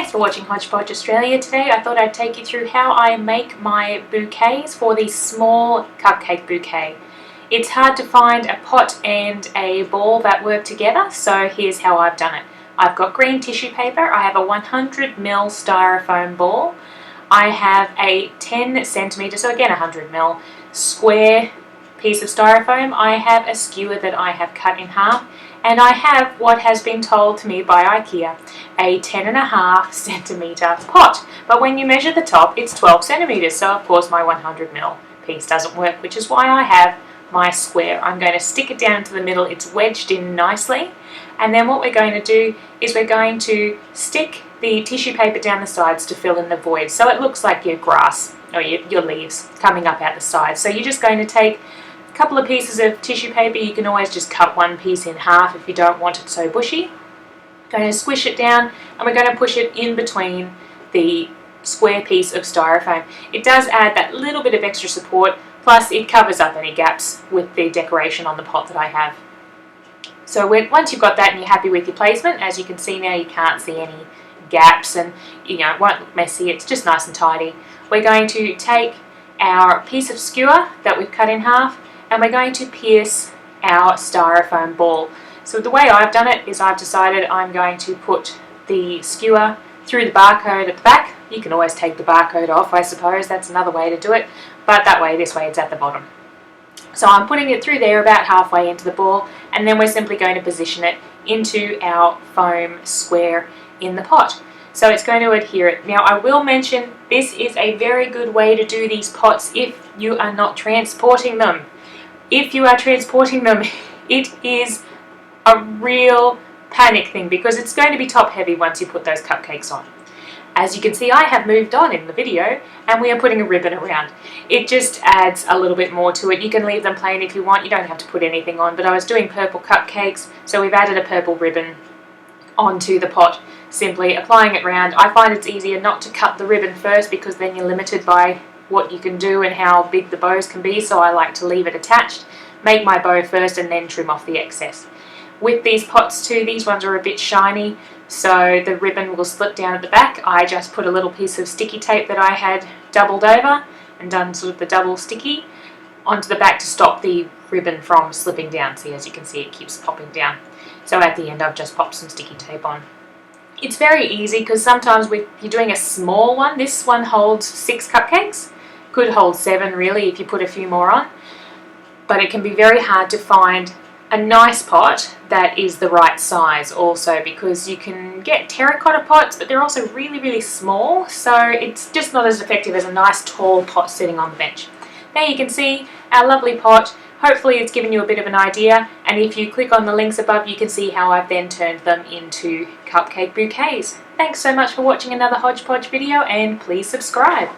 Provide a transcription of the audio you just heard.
Thanks for watching Hodgepodge Australia. Today I thought I'd take you through how I make my bouquets for the small cupcake bouquet. It's hard to find a pot and a ball that work together, so here's how I've done it. I've got green tissue paper, I have a 100 ml styrofoam ball, I have a 10 centimetre, so again 100 ml, square piece of styrofoam, I have a skewer that I have cut in half, and I have what has been told to me by IKEA, a 10.5 centimetre pot. But when you measure the top, it's 12 centimetres, so of course my 100 ml piece doesn't work, which is why I have my square. I'm going to stick it down into the middle, it's wedged in nicely, and then what we're going to do is we're going to stick the tissue paper down the sides to fill in the void, so it looks like your grass or your leaves coming up out the sides. So you're just going to take a couple of pieces of tissue paper. You can always just cut one piece in half if you don't want it so bushy. Going to squish it down, and we're going to push it in between the square piece of styrofoam. It does add that little bit of extra support, plus it covers up any gaps with the decoration on the pot that I have. So once you've got that and you're happy with your placement, as you can see now, you can't see any gaps, and it won't look messy, it's just nice and tidy. We're going to take our piece of skewer that we've cut in half, and we're going to pierce our styrofoam ball. So the way I've done it is I've decided I'm going to put the skewer through the barcode at the back. You can always take the barcode off, I suppose, that's another way to do it, but this way it's at the bottom. So I'm putting it through there about halfway into the ball, and then we're simply going to position it into our foam square in the pot. So it's going to adhere it. Now I will mention this is a very good way to do these pots if you are not transporting them. If you are transporting them, it is a real panic thing because it's going to be top heavy once you put those cupcakes on. As you can see, I have moved on in the video and we are putting a ribbon around. It just adds a little bit more to it. You can leave them plain if you want, you don't have to put anything on, but I was doing purple cupcakes, so we've added a purple ribbon onto the pot, simply applying it round. I find it's easier not to cut the ribbon first because then you're limited by what you can do and how big the bows can be, so I like to leave it attached, make my bow first and then trim off the excess. With these pots too, these ones are a bit shiny, so the ribbon will slip down at the back. I just put a little piece of sticky tape that I had doubled over and done sort of the double sticky onto the back to stop the ribbon from slipping down. See, as you can see, it keeps popping down. So at the end I've just popped some sticky tape on. It's very easy because sometimes if you're doing a small one, this one holds 6 cupcakes, could hold 7 really if you put a few more on, but it can be very hard to find a nice pot that is the right size also, because you can get terracotta pots but they're also really small, so it's just not as effective as a nice tall pot sitting on the bench. There you can see our lovely pot. Hopefully it's given you a bit of an idea, and if you click on the links above you can see how I've then turned them into cupcake bouquets. Thanks so much for watching another Hodgepodge video, and please subscribe.